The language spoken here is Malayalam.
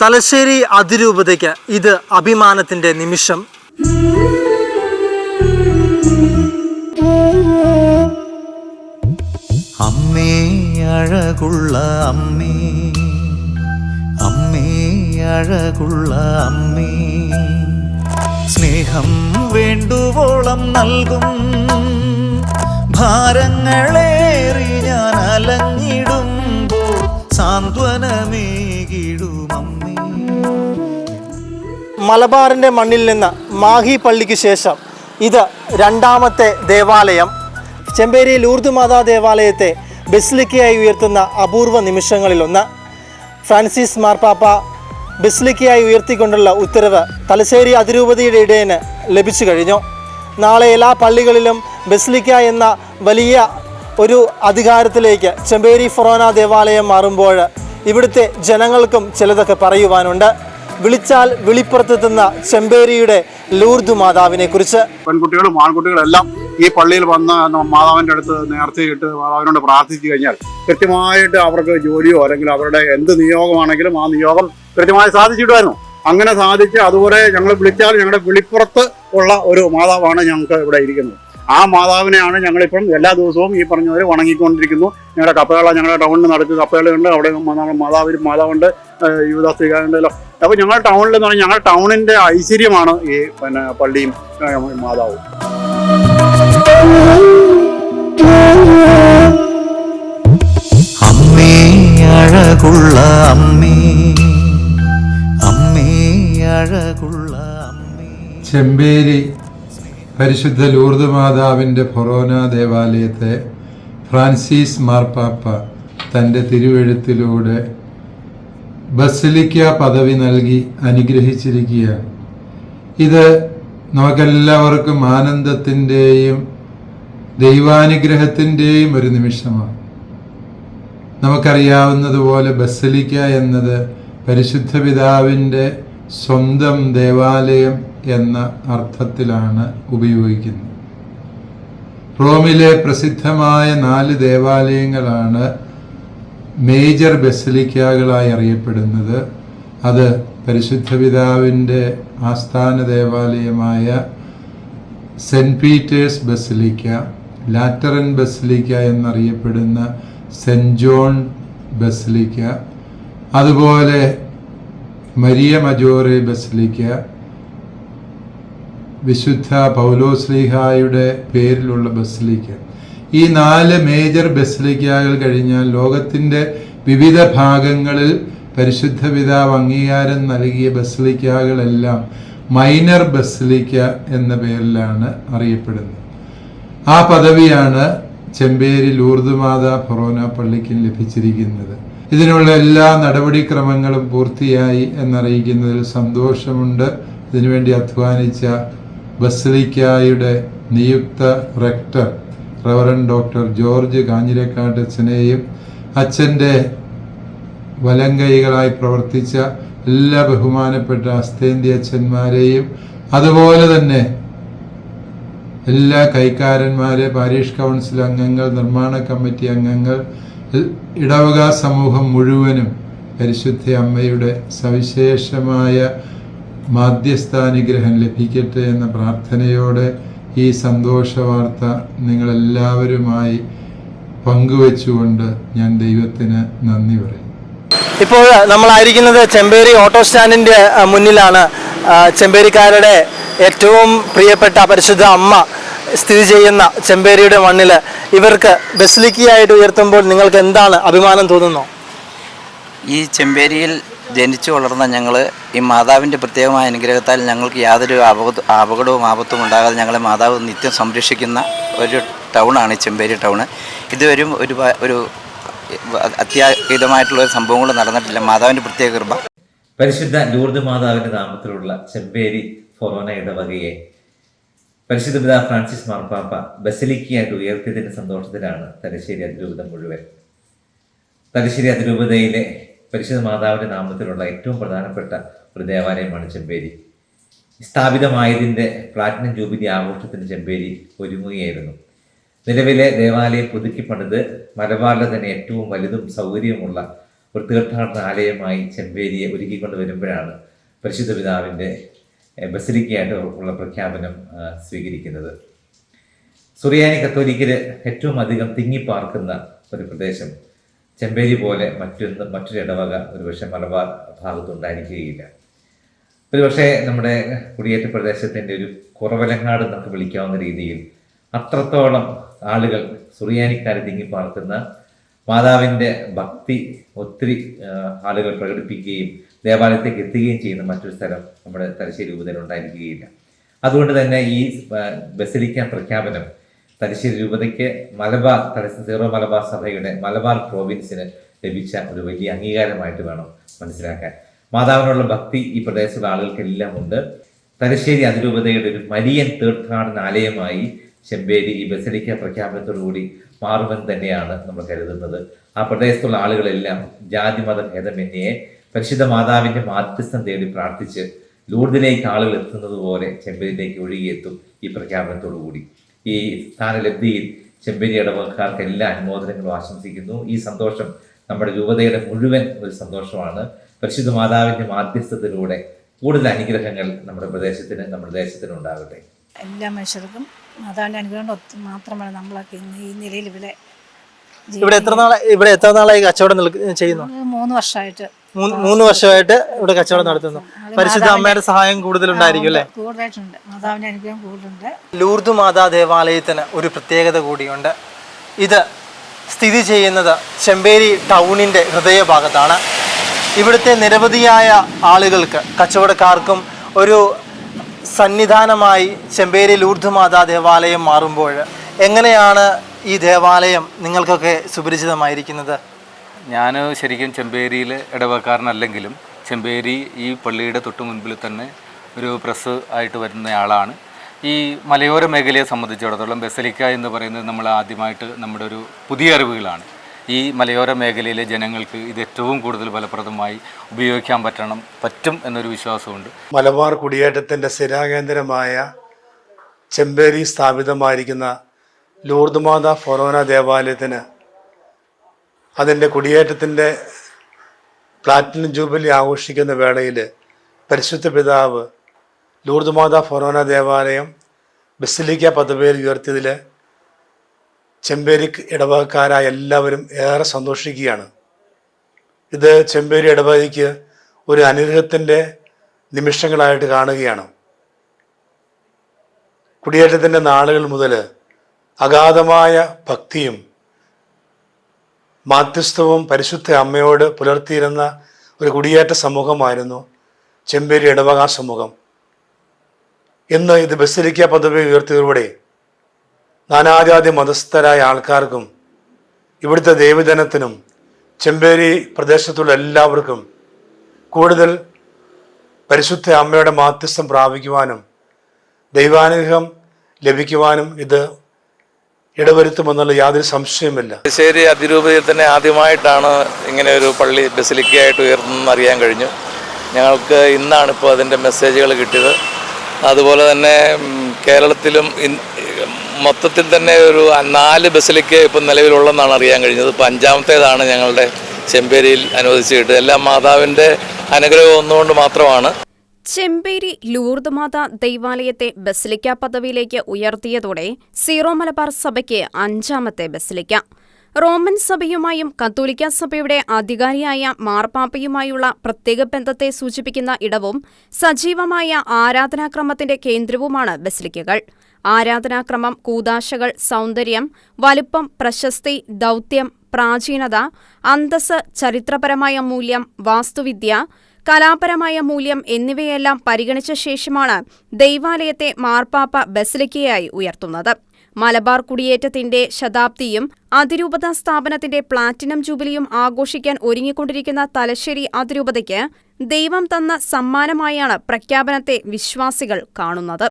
തലശ്ശേരി അതിരൂപതയ്ക്ക് ഇത് അഭിമാനത്തിന്റെ നിമിഷം. അമ്മേ അഴകുള്ള അമ്മേ, അമ്മേ അഴകുള്ള അമ്മേ, സ്നേഹം വേണ്ടുവോളം നൽകും, ഭാരങ്ങളേറി ഞാൻ അലഞ്ഞിടുമ്പോൾ സാന്ത്വനമേകിടും അമ്മേ. മലബാറിന്റെ മണ്ണിൽ നിന്ന് മാഹി പള്ളിക്ക് ശേഷം ഇത് രണ്ടാമത്തെ ദേവാലയം. ചെമ്പേരി ലൂർദ് മാതാ ദേവാലയത്തെ ബസിലിക്കയായി ഉയർത്തുന്ന അപൂർവ നിമിഷങ്ങളിലൊന്ന്. ഫ്രാൻസിസ് മാർപ്പാപ്പ ബസിലിക്കയായി ഉയർത്തിക്കൊണ്ടുള്ള ഉത്തരവ് തലശ്ശേരി അതിരൂപതയുടെ ഇടയന് ലഭിച്ചു കഴിഞ്ഞു. നാളെ എല്ലാ പള്ളികളിലും ബസിലിക്ക എന്ന വലിയ ഒരു അധികാരത്തിലേക്ക് ചെമ്പേരി ഫൊറോന ദേവാലയം മാറുമ്പോൾ ഇവിടുത്തെ ജനങ്ങൾക്കും ചിലതൊക്കെ പറയുവാനുണ്ട്. വിളിച്ചാൽ വിളിപ്പുറത്തെത്തുന്ന ചെമ്പേരിയുടെ ലൂർദ് മാതാവിനെ കുറിച്ച്. പെൺകുട്ടികളും ആൺകുട്ടികളും എല്ലാം ഈ പള്ളിയിൽ വന്ന് മാതാവിൻ്റെ അടുത്ത് നേർച്ചയിട്ട് മാതാവിനോട് പ്രാർത്ഥിച്ചു കഴിഞ്ഞാൽ കൃത്യമായിട്ട് അവർക്ക് ജോലിയോ അല്ലെങ്കിൽ അവരുടെ എന്ത് നിയോഗമാണെങ്കിലും ആ നിയോഗം കൃത്യമായി സാധിച്ചിടുമായിരുന്നു. അങ്ങനെ സാധിച്ച് അതുപോലെ ഞങ്ങൾ വിളിച്ചാൽ ഞങ്ങളുടെ വിളിപ്പുറത്ത് ഉള്ള ഒരു മാതാവാണ് ഞങ്ങൾക്ക് ഇവിടെ ഇരിക്കുന്നത്. ആ മാതാവിനെയാണ് ഞങ്ങളിപ്പം എല്ലാ ദിവസവും ഈ പറഞ്ഞവർ വണങ്ങിക്കൊണ്ടിരിക്കുന്നു. ഞങ്ങളുടെ കപ്പേള, ഞങ്ങളുടെ ടൗണിൽ നടക്കുന്ന കപ്പേളയുണ്ട്, അവിടെ മാതാവുണ്ട്, യുവദാസ്ത്രീകാരുണ്ടല്ലോ. അപ്പോൾ ഞങ്ങളുടെ ടൗണിൽ എന്ന് പറഞ്ഞാൽ ഞങ്ങളുടെ ടൗണിൻ്റെ ഐശ്വര്യമാണ് ഈ പള്ളിയും മാതാവും. അമ്മേ അഴകുള്ള അമ്മേ, അമ്മേ അഴകുള്ള അമ്മേ. ചെമ്പേരി പരിശുദ്ധ ലൂർദ് മാതാവിൻ്റെ ഫൊറോന ദേവാലയത്തെ ഫ്രാൻസിസ് മാർപ്പാപ്പ തൻ്റെ തിരുവെഴുത്തിലൂടെ ബസിലിക്ക പദവി നൽകി അനുഗ്രഹിച്ചിരിക്കുകയാണ്. ഇത് നമുക്കെല്ലാവർക്കും ആനന്ദത്തിൻ്റെയും ദൈവാനുഗ്രഹത്തിൻ്റെയും ഒരു നിമിഷമാണ്. നമുക്കറിയാവുന്നതുപോലെ ബസിലിക്ക എന്നത് പരിശുദ്ധ പിതാവിൻ്റെ സ്വന്തം ദേവാലയം എന്ന അർത്ഥത്തിലാണ് ഉപയോഗിക്കുന്നത്. റോമിലെ പ്രസിദ്ധമായ 4 ദേവാലയങ്ങളാണ് മേജർ ബസിലിക്കകളായി അറിയപ്പെടുന്നത്. അത് പരിശുദ്ധ പിതാവിൻ്റെ ആസ്ഥാന ദേവാലയമായ saint Peter's basilica, Lateran basilica എന്നറിയപ്പെടുന്ന സെൻറ്റ് ജോൺ ബസിലിക്ക, അതുപോലെ മരിയ മജോറെ ബസിലിക്ക, വിശുദ്ധ പൗലോസ്ലീഹായുടെ പേരിലുള്ള ബസിലിക്ക. ഈ 4 മേജർ ബസിലിക്കകൾ കഴിഞ്ഞാൽ ലോകത്തിൻ്റെ വിവിധ ഭാഗങ്ങളിൽ പരിശുദ്ധ പിതാവ് അംഗീകാരം നൽകിയ ബസിലിക്കകളെല്ലാം മൈനർ ബസിലിക്ക എന്ന പേരിലാണ് അറിയപ്പെടുന്നത്. ആ പദവിയാണ് ചെമ്പേരി ലൂർദ് മാതാ ഫൊറോന പള്ളിക്കും ലഭിച്ചിരിക്കുന്നത്. ഇതിനുള്ള എല്ലാ നടപടിക്രമങ്ങളും പൂർത്തിയായി എന്നറിയിക്കുന്നതിൽ സന്തോഷമുണ്ട്. ഇതിനുവേണ്ടി അധ്വാനിച്ച ബസിലിക്കായുടെ നിയുക്ത റെക്ടർ റവറൻ ഡോക്ടർ ജോർജ് കാഞ്ഞിരക്കാട്ടച്ഛനെയും അച്ഛൻ്റെ വലങ്കൈകളായി പ്രവർത്തിച്ച എല്ലാ ബഹുമാനപ്പെട്ട അസ്തേന്ത്യ അച്ഛന്മാരെയും അതുപോലെ തന്നെ എല്ലാ കൈക്കാരന്മാരെ, പാരീഷ് കൗൺസിൽ അംഗങ്ങൾ, നിർമ്മാണ കമ്മിറ്റി അംഗങ്ങൾ, ഇടവക സമൂഹം മുഴുവനും പരിശുദ്ധ അമ്മയുടെ സവിശേഷമായ മാധ്യസ്ഥാനുഗ്രഹം ലഭിക്കട്ടെ എന്ന പ്രാർത്ഥനയോടെ ഈ സന്തോഷ വാർത്ത നിങ്ങളെല്ലാവരുമായി പങ്കുവെച്ചുകൊണ്ട് ഞാൻ ദൈവത്തിന് നന്ദി പറയും. ഇപ്പോൾ നമ്മളായിരിക്കുന്നത് ചെമ്പേരി ഓട്ടോ സ്റ്റാൻഡിൻ്റെ മുന്നിലാണ്. ചെമ്പേരിക്കാരുടെ ഏറ്റവും പ്രിയപ്പെട്ട പരിശുദ്ധ അമ്മ സ്ഥിതി ചെയ്യുന്ന ചെമ്പേരിയുടെ മണ്ണിൽ ഇവർക്ക് ബസിലിക്കയായിട്ട് ഉയർത്തുമ്പോൾ നിങ്ങൾക്ക് എന്താണ് അഭിമാനം തോന്നുന്നു? ഈ ചെമ്പേരിയിൽ ജനിച്ചു വളർന്ന ഞങ്ങൾ ഈ മാതാവിൻ്റെ പ്രത്യേകമായ അനുഗ്രഹത്താൽ ഞങ്ങൾക്ക് യാതൊരു അപകടവും ആപത്തും ഉണ്ടാകാതെ ഞങ്ങളെ മാതാവ് നിത്യം സംരക്ഷിക്കുന്ന ഒരു ടൗണാണ് ഈ ചെമ്പേരി ടൗണ്. ഇതുവരും ഒരു അത്യാഹിതമായിട്ടുള്ള സംഭവങ്ങൾ നടന്നിട്ടില്ല. മാതാവിൻ്റെ പ്രത്യേക കൃപ. പരിശുദ്ധ ലൂർദ് മാതാവിൻ്റെ നാമത്തിലുള്ള ചെമ്പേരി ഫൊറോന ഇടവകയെ പരിശുദ്ധ പിതാവ് ഫ്രാൻസിസ് മാർപ്പാപ്പ ബസിലിക്കയായിട്ട് ഉയർത്തിയതിൻ്റെ സന്തോഷത്തിലാണ് തലശ്ശേരി അതിരൂപത മുഴുവൻ. തലശ്ശേരി അതിരൂപതയിലെ പരിശുദ്ധ മാതാവിൻ്റെ നാമത്തിലുള്ള ഏറ്റവും പ്രധാനപ്പെട്ട ഒരു ദേവാലയമാണ് ചെമ്പേരി. സ്ഥാപിതമായതിൻ്റെ പ്ലാറ്റിനം ജൂബിലി ആഘോഷത്തിന് ചെമ്പേരി ഒരുങ്ങുകയായിരുന്നു. നിലവിലെ ദേവാലയം പുതുക്കി പണിത് മലബാറിലെ തന്നെ ഏറ്റവും വലുതും സൗകര്യവുമുള്ള ഒരു തീർത്ഥാടന ആലയമായി ചെമ്പേരിയെ ഒരുക്കിക്കൊണ്ട് വരുമ്പോഴാണ് പരിശുദ്ധ പിതാവിൻ്റെ ബസലിക്കയായിട്ട് ഉള്ള പ്രഖ്യാപനം സ്വീകരിക്കുന്നത്. സുറിയാനി കത്തോലിക്കര് ഏറ്റവും അധികം തിങ്ങിപ്പാർക്കുന്ന ഒരു പ്രദേശം ചെമ്പേരി പോലെ മറ്റൊരു ഇടവക ഒരുപക്ഷെ മലബാർ ഭാഗത്തുണ്ടായിരിക്കുകയില്ല. ഒരുപക്ഷെ നമ്മുടെ കുടിയേറ്റ പ്രദേശത്തിൻ്റെ ഒരു കുറവലങ്ങാട് നമുക്ക് വിളിക്കാവുന്ന രീതിയിൽ അത്രത്തോളം ആളുകൾ സുറിയാനിക്കാരെ തിങ്ങിപ്പാർക്കുന്ന മാതാവിൻ്റെ ഭക്തി ഒത്തിരി ആളുകൾ പ്രകടിപ്പിക്കുകയും ദേവാലയത്തേക്ക് എത്തുകയും ചെയ്യുന്ന മറ്റൊരു സ്ഥലം നമ്മുടെ തലശ്ശേരി രൂപതയിൽ ഉണ്ടായിരിക്കുകയില്ല. അതുകൊണ്ട് തന്നെ ഈ ബസലിക്ക പ്രഖ്യാപനം തലശ്ശേരി രൂപതയ്ക്ക് സീറോ മലബാർ സഭയുടെ മലബാർ പ്രോവിൻസിന് ലഭിച്ച ഒരു വലിയ അംഗീകാരമായിട്ട് വേണം മനസ്സിലാക്കാൻ. മാതാവിനുള്ള ഭക്തി ഈ പ്രദേശത്തുള്ള ആളുകൾക്കെല്ലാം ഉണ്ട്. തലശ്ശേരി അതിരൂപതയുടെ ഒരു മരിയൻ തീർത്ഥാടന ആലയമായി ചെമ്പേരി ഈ ബസലിക്ക പ്രഖ്യാപനത്തോടുകൂടി മാറുമെന്ന് തന്നെയാണ് നമ്മൾ കരുതുന്നത്. ആ പ്രദേശത്തുള്ള ആളുകളെല്ലാം ജാതിമത ഭേദമന്യേ പരിശുദ്ധ മാതാവിൻ്റെ മാധ്യസ്ഥം തേടി പ്രാർത്ഥിച്ച് ലൂർദിലേക്ക് ആളുകൾ എത്തുന്നത് പോലെ ചെമ്പേരിയിലേക്ക് ഒഴുകിയെത്തും ഈ പ്രഖ്യാപനത്തോടുകൂടി. ഈ സ്ഥാനലബ്ധിയിൽ ചെമ്പേരി ഇടവകക്കാർക്ക് എല്ലാ അനുമോദനങ്ങളും ആശംസിക്കുന്നു. ഈ സന്തോഷം നമ്മുടെ രൂപതയുടെ മുഴുവൻ ഒരു സന്തോഷമാണ്. പരിശുദ്ധ മാതാവിൻ്റെ മാധ്യസ്ഥത്തിലൂടെ കൂടുതൽ അനുഗ്രഹങ്ങൾ നമ്മുടെ ദേശത്തിന് ഉണ്ടാകട്ടെ. എല്ലാ മനുഷ്യർക്കും മാതാവിൻ്റെ അനുഗ്രഹം മാത്രമാണ് നമ്മളൊക്കെ ഇന്ന് ഈ നിലയിൽ ഇവിടെ എത്ര നാളായി കച്ചവടം ചെയ്യുന്നു? 3 വർഷമായിട്ട് 3 വർഷമായിട്ട് ഇവിടെ കച്ചവടം നടത്തുന്നു. പരിശുദ്ധ അമ്മയുടെ സഹായം കൂടുതലുണ്ടായിരിക്കും അല്ലേ? കൂടുതലായിട്ടുണ്ട്. മാതാവിൻ്റെ അനുഗ്രഹം കൂടുതലുണ്ട്. ലൂർദ് മാതാ ദേവാലയത്തിന് ഒരു പ്രത്യേകത കൂടിയുണ്ട്. ഇത് സ്ഥിതി ചെയ്യുന്നത് ചെമ്പേരി ടൗണിൻ്റെ ഹൃദയഭാഗത്താണ്. ഇവിടുത്തെ നിരവധിയായ ആളുകൾക്ക്, കച്ചവടക്കാർക്കും ഒരു സന്നിധാനമായി ചെമ്പേരി ലൂർദ് മാതാ ദേവാലയം മാറുമ്പോൾ എങ്ങനെയാണ് ഈ ദേവാലയം നിങ്ങൾക്കൊക്കെ സുപരിചിതമായിരിക്കുന്നത്? ഞാൻ ശരിക്കും ചെമ്പേരിയിൽ ഇടവക്കാരനല്ലെങ്കിലും ചെമ്പേരി ഈ പള്ളിയുടെ തൊട്ട് മുൻപിൽ തന്നെ ഒരു പ്രസ് ആയിട്ട് വരുന്നയാളാണ്. ഈ മലയോര മേഖലയെ സംബന്ധിച്ചിടത്തോളം ബസലിക്ക എന്ന് പറയുന്നത് നമ്മൾ ആദ്യമായിട്ട് നമ്മുടെ ഒരു പുതിയ അറിവുകളാണ്. ഈ മലയോര മേഖലയിലെ ജനങ്ങൾക്ക് ഇത് ഏറ്റവും കൂടുതൽ ഫലപ്രദമായി ഉപയോഗിക്കാൻ പറ്റും എന്നൊരു വിശ്വാസമുണ്ട്. മലബാർ കുടിയേറ്റത്തിൻ്റെ സ്ഥിരാകേന്ദ്രമായ ചെമ്പേരി സ്ഥാപിതമായിരിക്കുന്ന ലൂർദ് മാതാ ഫൊറോന ദേവാലയത്തിന് അതിൻ്റെ കുടിയേറ്റത്തിൻ്റെ പ്ലാറ്റിനം ജൂബിലി ആഘോഷിക്കുന്ന വേളയിൽ പരിശുദ്ധ പിതാവ് ലൂർദ് മാതാ ഫൊറോന ദേവാലയം ബസിലിക്ക പദവിയിൽ ഉയർത്തിയതിൽ ചെമ്പേരി ഇടവകക്കാരായ എല്ലാവരും ഏറെ സന്തോഷിക്കുകയാണ്. ഇത് ചെമ്പേരി ഇടവകയ്ക്ക് ഒരു അനുഗ്രഹത്തിൻ്റെ നിമിഷങ്ങളായിട്ട് കാണുകയാണ്. കുടിയേറ്റത്തിൻ്റെ നാളുകൾ മുതൽ അഗാധമായ ഭക്തിയും മാധ്യസ്ഥവും പരിശുദ്ധ അമ്മയോട് പുലർത്തിയിരുന്ന ഒരു കുടിയേറ്റ സമൂഹമായിരുന്നു ചെമ്പേരി ഇടവക സമൂഹം. ഇന്ന് ഇത് ബസലിക്ക പദവി ഉയർത്തിയതോടെ നാനാജാതി മതസ്ഥരായ ആൾക്കാർക്കും ഇവിടുത്തെ ദൈവജനത്തിനും ചെമ്പേരി പ്രദേശത്തുള്ള എല്ലാവർക്കും കൂടുതൽ പരിശുദ്ധ അമ്മയുടെ മാധ്യസ്ഥം പ്രാപിക്കുവാനും ദൈവാനുഗ്രഹം ലഭിക്കുവാനും ഇത് ഇടവരുത്തുമെന്നുള്ള യാതൊരു സംശയമില്ല. തലശ്ശേരി അതിരൂപതയിൽ തന്നെ ആദ്യമായിട്ടാണ് ഇങ്ങനെ ഒരു പള്ളി ബസിലിക്കയായിട്ട് ഉയർന്നതെന്ന് അറിയാൻ കഴിഞ്ഞു. ഞങ്ങൾക്ക് ഇന്നാണ് ഇപ്പോൾ അതിൻ്റെ മെസ്സേജുകൾ കിട്ടിയത്. അതുപോലെ തന്നെ കേരളത്തിലും മൊത്തത്തിൽ തന്നെ ഒരു 4 ബസിലിക്ക ഇപ്പം നിലവിലുള്ളതെന്നാണ് അറിയാൻ കഴിഞ്ഞത്. ഇപ്പോൾ 5ാമത്തേതാണ് ഞങ്ങളുടെ ചെമ്പേരിയിൽ അനുവദിച്ച് കിട്ടുക. എല്ലാം മാതാവിൻ്റെ അനുഗ്രഹം ഒന്നുകൊണ്ട് മാത്രമാണ്. ചെമ്പേരി ലൂർദ് മാതാ ദൈവാലയത്തെ ബസിലിക്ക പദവിയിലേക്ക് ഉയർത്തിയതോടെ സീറോ മലബാർ സഭയ്ക്ക് 5ാമത്തെ ബസിലിക്ക. റോമൻ സഭയുമായും കത്തോലിക്ക സഭയുടെ അധികാരിയായ മാർപ്പാപ്പയുമായുള്ള പ്രത്യേക ബന്ധത്തെ സൂചിപ്പിക്കുന്ന ഇടവും സജീവമായ ആരാധനാക്രമത്തിന്റെ കേന്ദ്രവുമാണ് ബസിലിക്കകൾ. ആരാധനാക്രമം, കൂദാശകൾ, സൗന്ദര്യം, വലുപ്പം, പ്രശസ്തി, ദൗത്യം, പ്രാചീനത, അന്തസ്സ്, ചരിത്രപരമായ മൂല്യം, വാസ്തുവിദ്യ, കലാപരമായ മൂല്യം എന്നിവയെല്ലാം പരിഗണിച്ച ശേഷമാണ് ദൈവാലയത്തെ മാർപ്പാപ്പ ബസിലിക്കയായി ഉയർത്തുന്നത്. മലബാർ കുടിയേറ്റത്തിന്റെ ശതാബ്ദിയും അതിരൂപതാ സ്ഥാപനത്തിന്റെ പ്ലാറ്റിനം ജൂബിലിയും ആഘോഷിക്കാൻ ഒരുങ്ങിക്കൊണ്ടിരിക്കുന്ന തലശ്ശേരി അതിരൂപതയ്ക്ക് ദൈവം തന്ന സമ്മാനമായാണ് പ്രഖ്യാപനത്തെ വിശ്വാസികൾ കാണുന്നത്.